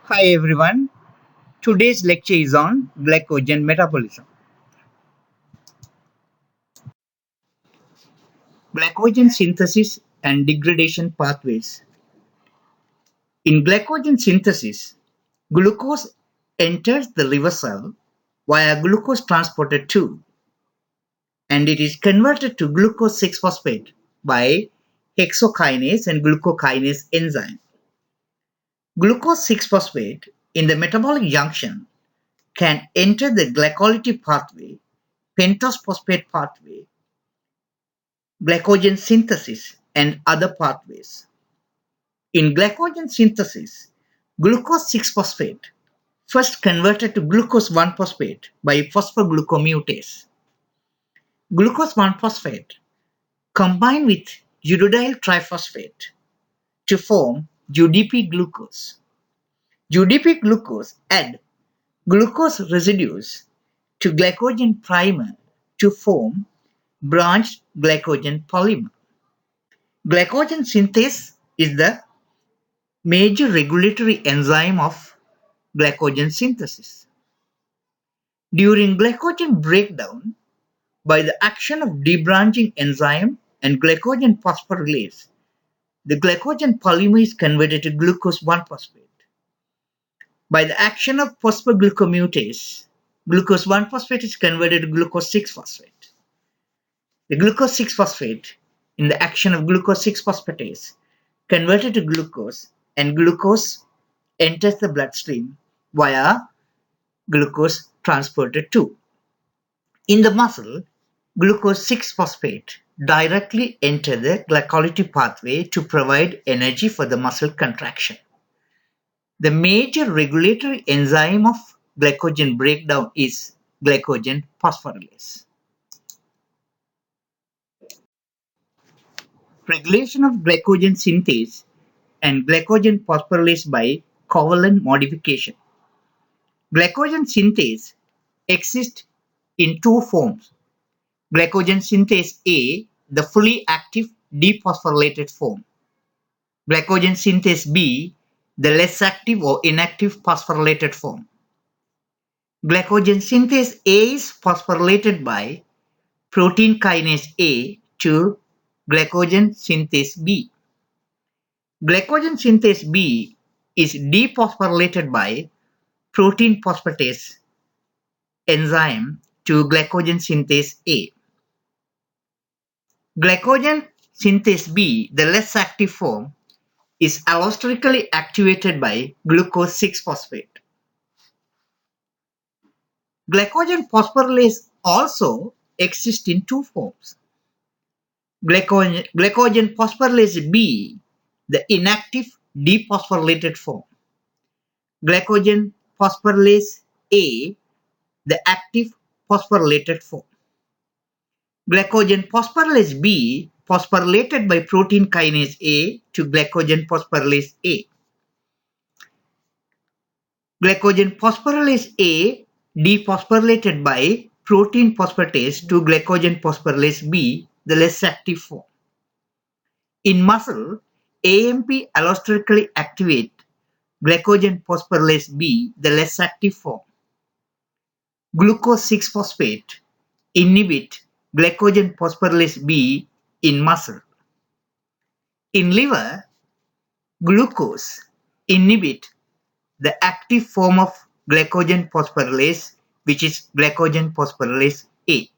Hi everyone. Today's lecture is on glycogen metabolism. Glycogen synthesis and degradation pathways. In glycogen synthesis, glucose enters the liver cell via glucose transporter 2 and it is converted to glucose 6-phosphate by hexokinase and glucokinase enzyme. Glucose 6-phosphate in the metabolic junction can enter the glycolytic pathway, pentose phosphate pathway, glycogen synthesis, and other pathways. In glycogen synthesis, glucose 6-phosphate first converted to glucose 1-phosphate by phosphoglucomutase. Glucose 1-phosphate combined with uridyl triphosphate to form UDP glucose. UDP glucose add glucose residues to glycogen primer to form branched glycogen polymer. Glycogen synthase is the major regulatory enzyme of glycogen synthesis. During glycogen breakdown, by the action of debranching enzyme and glycogen phosphorylase, the glycogen polymer is converted to glucose 1-phosphate. By the action of phosphoglucomutase, glucose 1-phosphate is converted to glucose 6-phosphate. The glucose 6-phosphate, in the action of glucose 6-phosphatase, converted to glucose, and glucose enters the bloodstream via glucose transporter 2. In the muscle, glucose 6-phosphate directly enter the glycolytic pathway to provide energy for the muscle contraction. The major regulatory enzyme of glycogen breakdown is glycogen phosphorylase. Regulation of glycogen synthase and glycogen phosphorylase by covalent modification. Glycogen synthase exists in two forms: glycogen synthase A, the fully active dephosphorylated form; glycogen synthase B, the less active or inactive phosphorylated form. Glycogen synthase A is phosphorylated by protein kinase A to glycogen synthase B. Glycogen synthase B is dephosphorylated by protein phosphatase enzyme to glycogen synthase A. Glycogen synthase B, the less active form, is allosterically activated by glucose 6-phosphate. Glycogen phosphorylase also exists in two forms: glycogen phosphorylase B, the inactive dephosphorylated form; glycogen phosphorylase A, the active phosphorylated form. Glycogen phosphorylase B phosphorylated by protein kinase A to glycogen phosphorylase A. Glycogen phosphorylase A dephosphorylated by protein phosphatase to glycogen phosphorylase B, the less active form. In muscle, AMP allosterically activate glycogen phosphorylase B, the less active form. Glucose 6-phosphate inhibit glycogen phosphorylase B in muscle. In liver, glucose inhibit the active form of glycogen phosphorylase, which is glycogen phosphorylase A.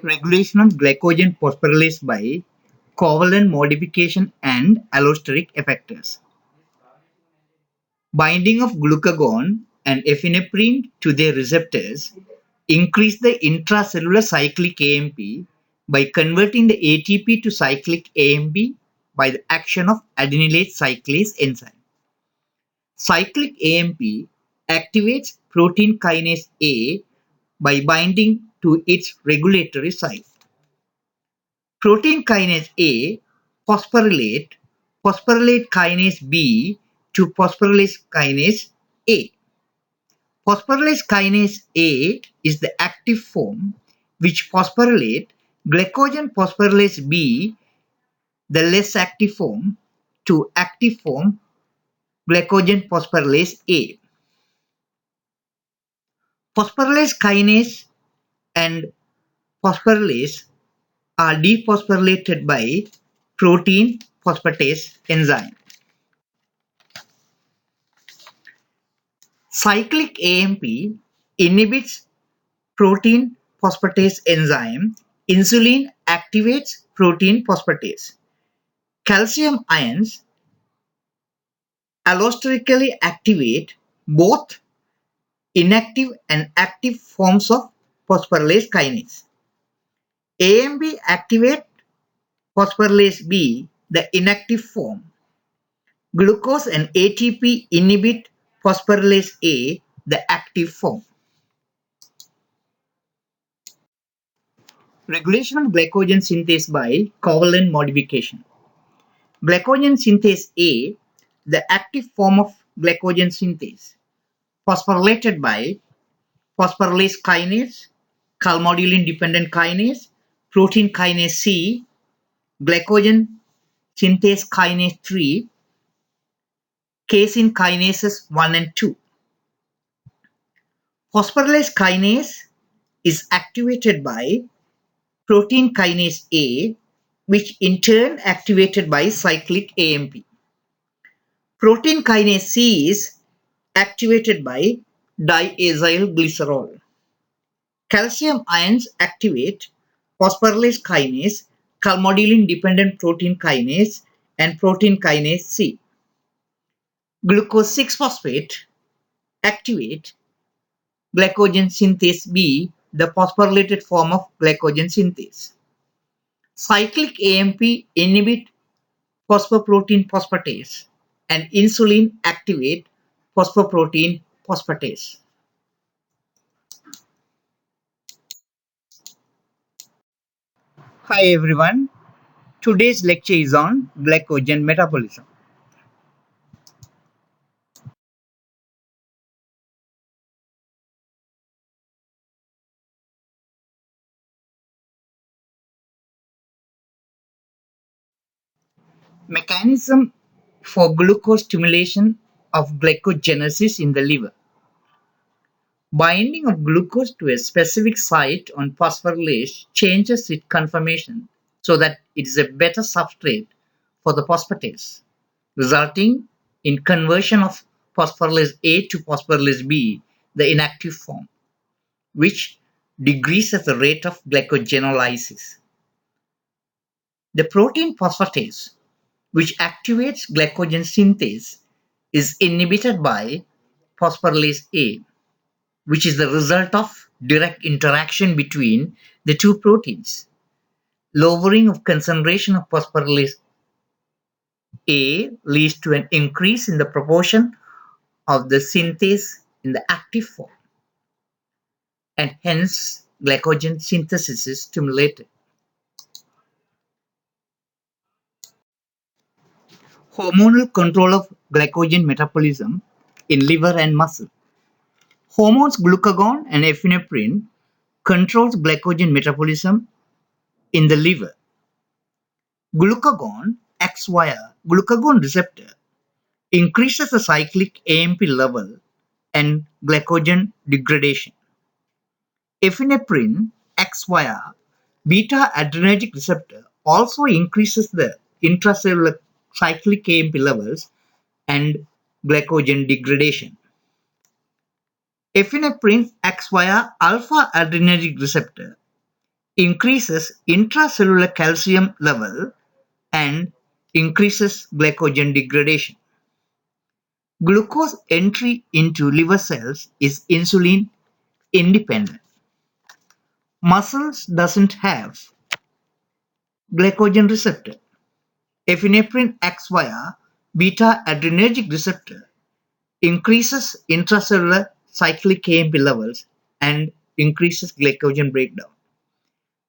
Regulation of glycogen phosphorylase by covalent modification and allosteric effectors. Binding of glucagon and epinephrine to their receptors increase the intracellular cyclic AMP by converting the ATP to cyclic AMP by the action of adenylate cyclase enzyme. Cyclic AMP activates protein kinase A by binding to its regulatory site. Protein kinase A phosphorylate kinase B to phosphorylase kinase A. Phosphorylase kinase A is the active form which phosphorylate glycogen phosphorylase B the less active form to active form glycogen phosphorylase A. Phosphorylase kinase and phosphorylase are dephosphorylated by protein phosphatase enzyme. Cyclic AMP inhibits protein phosphatase enzyme. Insulin activates protein phosphatase. Calcium ions allosterically activate both inactive and active forms of phosphorylase kinase. AMP activate phosphorylase B, the inactive form. Glucose and ATP inhibit phosphorylase A, the active form. Regulation of glycogen synthase by covalent modification. Glycogen synthase A, the active form of glycogen synthase, phosphorylated by phosphorylase kinase, calmodulin dependent kinase, protein kinase C, glycogen synthase kinase 3, casein kinases 1 and 2. Phosphorylase kinase is activated by protein kinase A, which in turn activated by cyclic AMP. Protein kinase C is activated by diacylglycerol. Calcium ions activate phosphorylase kinase, calmodulin dependent protein kinase, and protein kinase C. Glucose 6-phosphate activate glycogen synthase B, the phosphorylated form of glycogen synthase. Cyclic AMP inhibit phosphoprotein phosphatase and insulin activate phosphoprotein phosphatase. Hi everyone, today's lecture is on glycogen metabolism. Mechanism for glucose stimulation of glycogenesis in the liver. Binding of glucose to a specific site on phosphorylase changes its conformation so that it is a better substrate for the phosphatase, resulting in conversion of phosphorylase A to phosphorylase B, the inactive form, which decreases the rate of glycogenolysis. The protein phosphatase, which activates glycogen synthase, is inhibited by phosphorylase A, which is the result of direct interaction between the two proteins. Lowering of concentration of phosphorylase A leads to an increase in the proportion of the synthase in the active form, and hence glycogen synthesis is stimulated. Hormonal control of glycogen metabolism in liver and muscle. Hormones glucagon and epinephrine controls glycogen metabolism in the liver. Glucagon acts via glucagon receptor, increases the cyclic AMP level and glycogen degradation. Epinephrine acts via beta adrenergic receptor, also increases the intracellular cyclic AMP levels and glycogen degradation. Epinephrine acts via alpha adrenergic receptor, increases intracellular calcium level and increases glycogen degradation. Glucose entry into liver cells is insulin independent. Muscles doesn't have glycogen receptor. Epinephrine acts via beta adrenergic receptor, increases intracellular cyclic AMP levels and increases glycogen breakdown.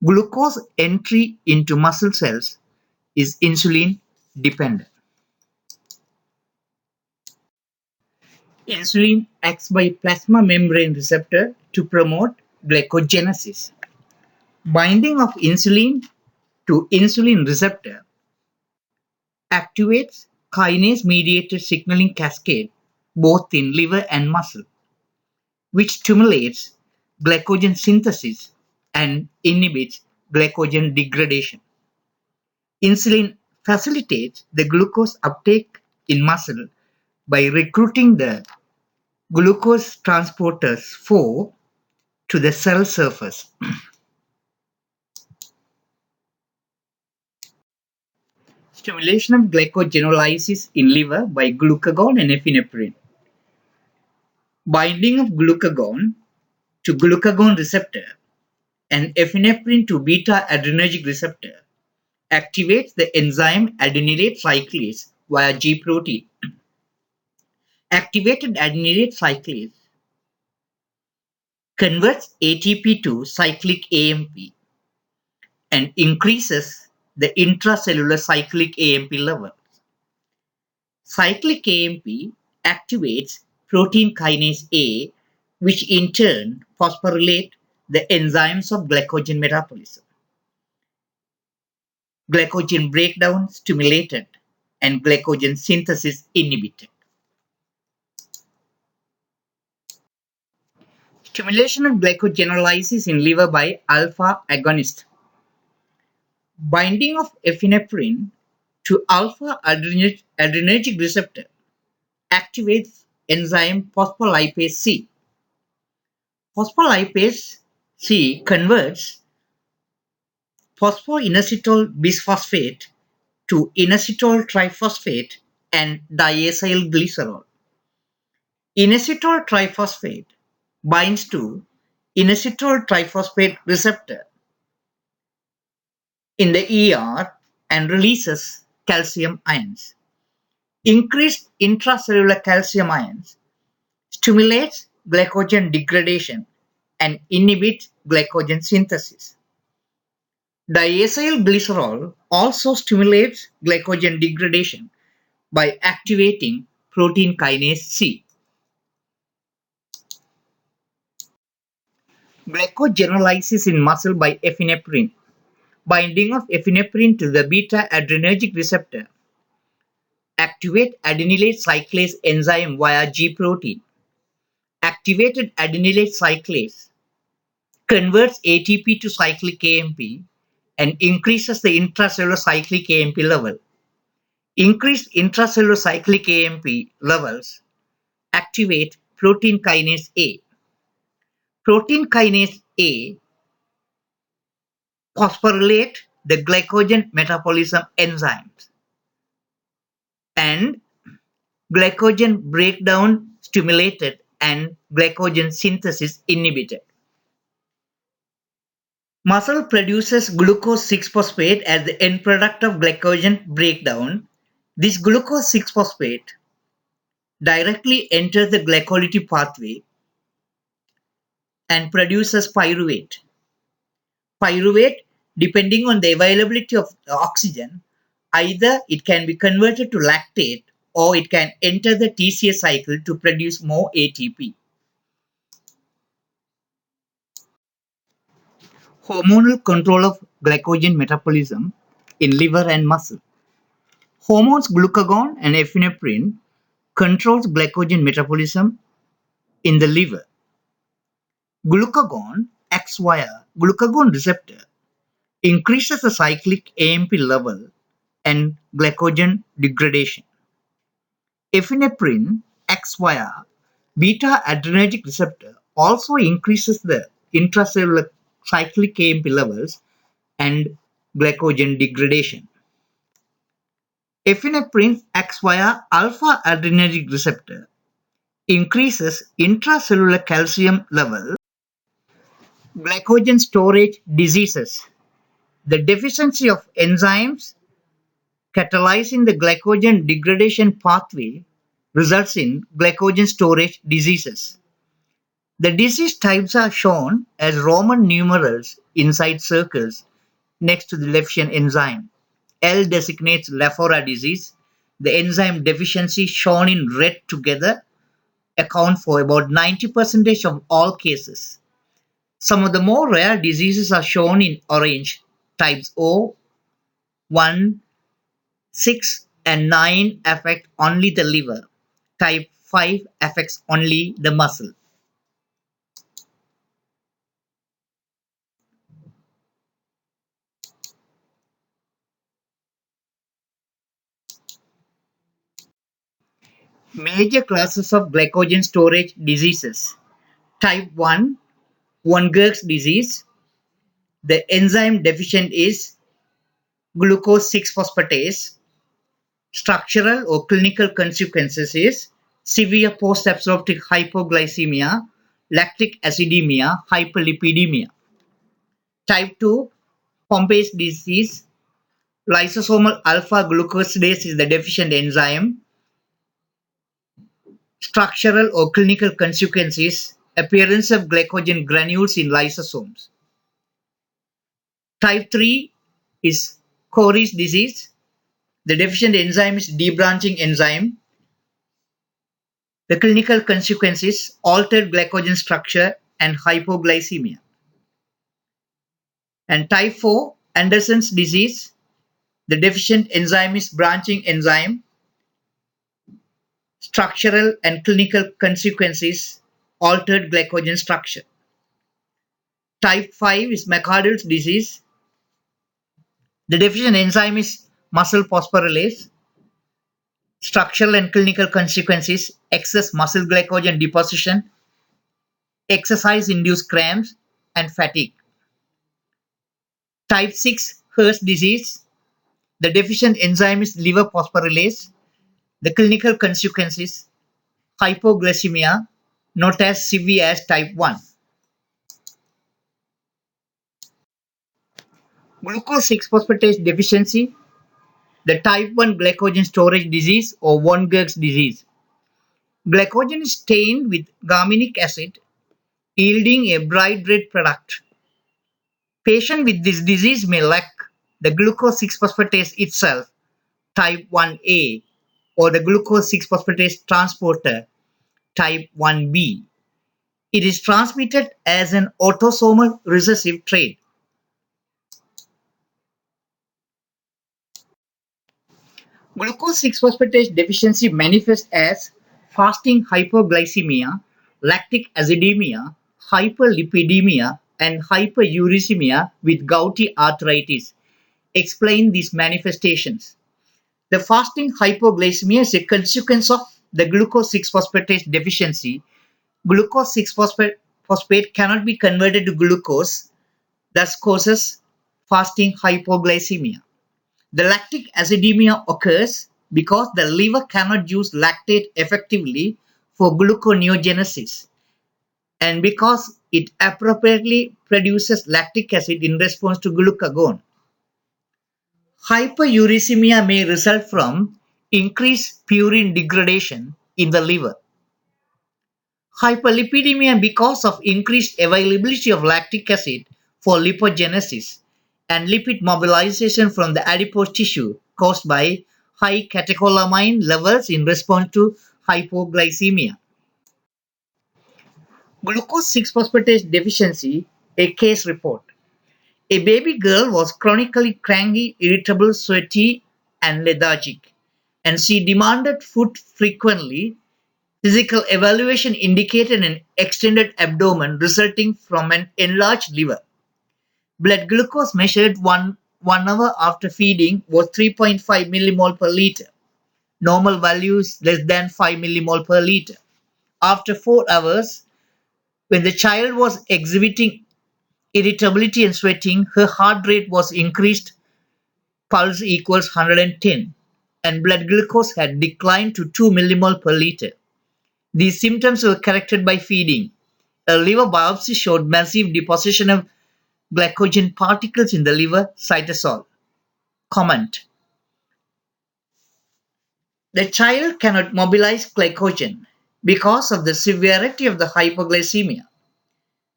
Glucose entry into muscle cells is insulin dependent. Insulin acts by plasma membrane receptor to promote glycogenesis. Binding of insulin to insulin receptor activates kinase-mediated signaling cascade both in liver and muscle, which stimulates glycogen synthesis and inhibits glycogen degradation. Insulin facilitates the glucose uptake in muscle by recruiting the glucose transporters 4 to the cell surface. Stimulation of glycogenolysis in liver by glucagon and epinephrine. Binding of glucagon to glucagon receptor and epinephrine to beta-adrenergic receptor activates the enzyme adenylate cyclase via G protein. Activated adenylate cyclase converts ATP to cyclic AMP and increases the intracellular cyclic AMP level. Cyclic AMP activates protein kinase A, which in turn phosphorylate the enzymes of glycogen metabolism. Glycogen breakdown stimulated and glycogen synthesis inhibited. Stimulation of glycogenolysis in liver by alpha agonist. Binding of epinephrine to alpha adrenergic receptor activates enzyme phospholipase C. Phospholipase C converts phosphoinositol bisphosphate to inositol triphosphate and diacylglycerol. Inositol triphosphate binds to inositol triphosphate receptor in the ER and releases calcium ions. Increased intracellular calcium ions stimulates glycogen degradation and inhibits glycogen synthesis. Diacylglycerol also stimulates glycogen degradation by activating protein kinase C. Glycogenolysis in muscle by epinephrine. Binding of epinephrine to the beta-adrenergic receptor activate adenylate cyclase enzyme via G protein. Activated adenylate cyclase converts ATP to cyclic AMP and increases the intracellular cyclic AMP level. Increased intracellular cyclic AMP levels activate protein kinase A. Protein kinase A phosphorylate the glycogen metabolism enzymes and glycogen breakdown stimulated and glycogen synthesis inhibited. Muscle produces glucose 6-phosphate as the end product of glycogen breakdown. This glucose 6-phosphate directly enters the glycolytic pathway and produces pyruvate. Pyruvate, depending on the availability of oxygen, either it can be converted to lactate or it can enter the TCA cycle to produce more ATP. Hormonal control of glycogen metabolism in liver and muscle. Hormones glucagon and epinephrine controls glycogen metabolism in the liver. Glucagon acts via glucagon receptor, increases the cyclic AMP level and glycogen degradation. Epinephrine acts via beta-adrenergic receptor, also increases the intracellular cyclic AMP levels and glycogen degradation. Epinephrine acts via alpha-adrenergic receptor, increases intracellular calcium level, glycogen storage diseases. The deficiency of enzymes catalyzing the glycogen degradation pathway results in glycogen storage diseases. The disease types are shown as Roman numerals inside circles next to the leptin enzyme. L designates Lafora disease. The enzyme deficiency shown in red together account for about 90% of all cases. Some of the more rare diseases are shown in orange, types O, 1, 6, and 9 affect only the liver. Type 5 affects only the muscle. Major classes of glycogen storage diseases. Type 1, von Gerk's disease. The enzyme deficient is glucose 6 phosphatase. Structural or clinical consequences is severe post-absorptive hypoglycemia, lactic acidemia, hyperlipidemia. Type 2, Pompe's disease. Lysosomal alpha glucosidase is the deficient enzyme. Structural or clinical consequences, appearance of glycogen granules in lysosomes. Type 3 is Cory's disease. The deficient enzyme is debranching enzyme. The clinical consequences, altered glycogen structure and hypoglycemia. And type 4, Anderson's disease. The deficient enzyme is branching enzyme. Structural and clinical consequences, altered glycogen structure. Type 5 is McArdle's disease. The deficient enzyme is muscle phosphorylase. Structural and clinical consequences, excess muscle glycogen deposition, exercise-induced cramps, and fatigue. Type 6 Hirsch disease. The deficient enzyme is liver phosphorylase. The clinical consequences, hypoglycemia, not as severe as type 1. Glucose 6 phosphatase deficiency, the type 1 glycogen storage disease or von Gerk's disease. Glycogen is stained with gaminic acid, yielding a bright red product. Patients with this disease may lack the glucose 6 phosphatase itself, type 1A, or the glucose 6 phosphatase transporter, type 1B. It is transmitted as an autosomal recessive trait. Glucose 6 phosphatase deficiency manifests as fasting hypoglycemia, lactic acidemia, hyperlipidemia, and hyperuricemia with gouty arthritis. Explain these manifestations. The fasting hypoglycemia is a consequence of the glucose 6 phosphatase deficiency. Glucose 6 phosphate cannot be converted to glucose, thus causes fasting hypoglycemia. The lactic acidemia occurs because the liver cannot use lactate effectively for gluconeogenesis and because it appropriately produces lactic acid in response to glucagon. Hyperuricemia may result from increased purine degradation in the liver. Hyperlipidemia because of increased availability of lactic acid for lipogenesis and lipid mobilization from the adipose tissue caused by high catecholamine levels in response to hypoglycemia. Glucose 6 phosphatase deficiency, a case report. A baby girl was chronically cranky, irritable, sweaty, and lethargic, and she demanded food frequently. Physical evaluation indicated an extended abdomen resulting from an enlarged liver. Blood glucose measured one hour after feeding was 3.5 millimole per liter. Normal values less than 5 millimole per liter. After 4 hours, when the child was exhibiting irritability and sweating, her heart rate was increased, pulse equals 110, and blood glucose had declined to 2 millimole per liter. These symptoms were corrected by feeding. A liver biopsy showed massive deposition of glycogen particles in the liver cytosol. Comment. The child cannot mobilize glycogen because of the severity of the hypoglycemia.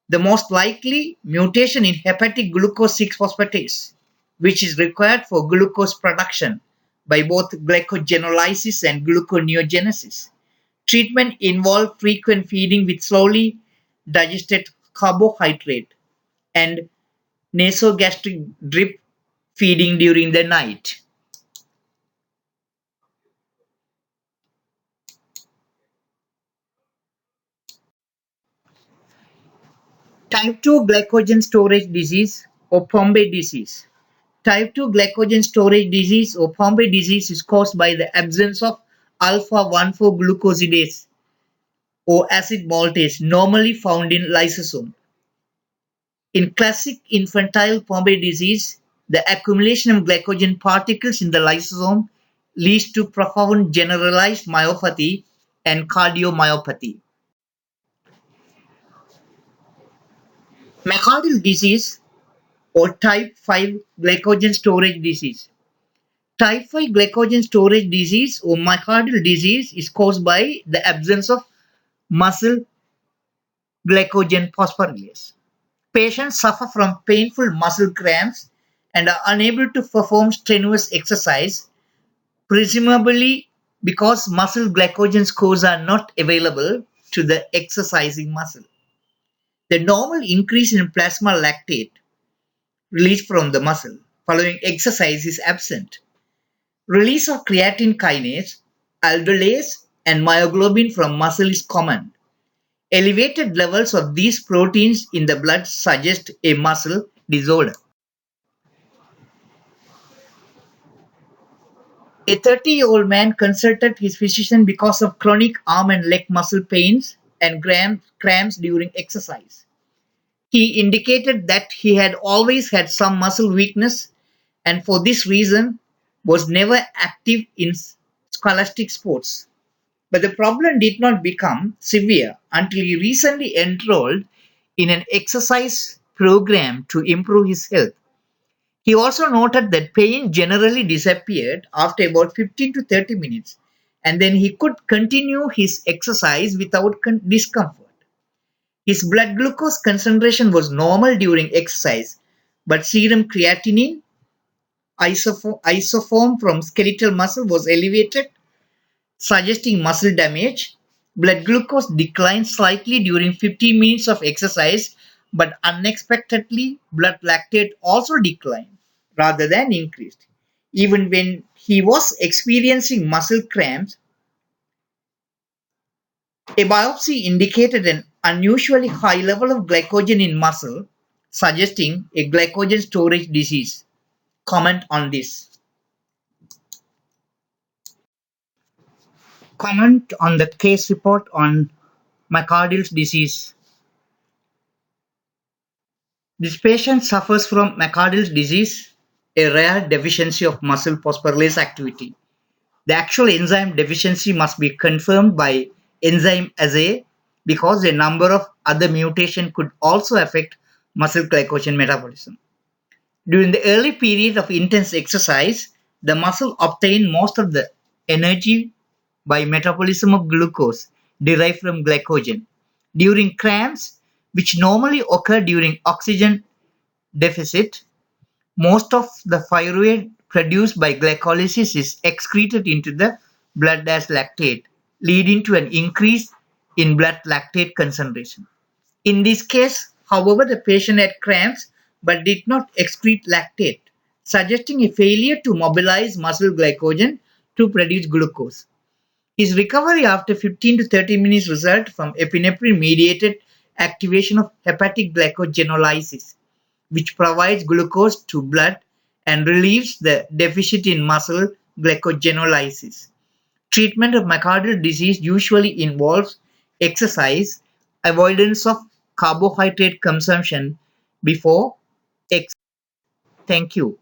The most likely mutation in hepatic glucose 6 phosphatase, which is required for glucose production by both glycogenolysis and gluconeogenesis. Treatment involved frequent feeding with slowly digested carbohydrate and nasogastric drip feeding during the night. Type 2 glycogen storage disease or Pompe disease. Type 2 glycogen storage disease or Pompe disease is caused by the absence of alpha 1,4 glucosidase or acid maltase normally found in lysosome. In classic infantile Pompe disease, the accumulation of glycogen particles in the lysosome leads to profound generalized myopathy and cardiomyopathy. Myocardial disease or type 5 glycogen storage disease. Type 5 glycogen storage disease or myocardial disease is caused by the absence of muscle glycogen phosphorylase. Patients suffer from painful muscle cramps and are unable to perform strenuous exercise, presumably because muscle glycogen scores are not available to the exercising muscle. The normal increase in plasma lactate released from the muscle following exercise is absent. Release of creatine kinase, aldolase, and myoglobin from muscle is common. Elevated levels of these proteins in the blood suggest a muscle disorder. A 30-year-old man consulted his physician because of chronic arm and leg muscle pains and cramps during exercise. He indicated that he had always had some muscle weakness and for this reason was never active in scholastic sports. But the problem did not become severe until he recently enrolled in an exercise program to improve his health. He also noted that pain generally disappeared after about 15 to 30 minutes, and then he could continue his exercise without discomfort. His blood glucose concentration was normal during exercise, but serum creatinine isoform from skeletal muscle was elevated, suggesting muscle damage. Blood glucose declined slightly during 15 minutes of exercise, but unexpectedly, blood lactate also declined rather than increased. Even when he was experiencing muscle cramps, a biopsy indicated an unusually high level of glycogen in muscle, suggesting a glycogen storage disease. Comment on this. Comment on the case report on myocardial disease. This patient suffers from myocardial disease, a rare deficiency of muscle phosphorylase activity. The actual enzyme deficiency must be confirmed by enzyme assay because a number of other mutations could also affect muscle glycogen metabolism. During the early period of intense exercise, the muscle obtained most of the energy by metabolism of glucose derived from glycogen. During cramps, which normally occur during oxygen deficit, most of the pyruvate produced by glycolysis is excreted into the blood as lactate, leading to an increase in blood lactate concentration. In this case, however, the patient had cramps but did not excrete lactate, suggesting a failure to mobilize muscle glycogen to produce glucose. His recovery after 15 to 30 minutes resulted from epinephrine-mediated activation of hepatic glycogenolysis, which provides glucose to blood and relieves the deficit in muscle glycogenolysis. Treatment of myocardial disease usually involves exercise, avoidance of carbohydrate consumption before exercise. Thank you.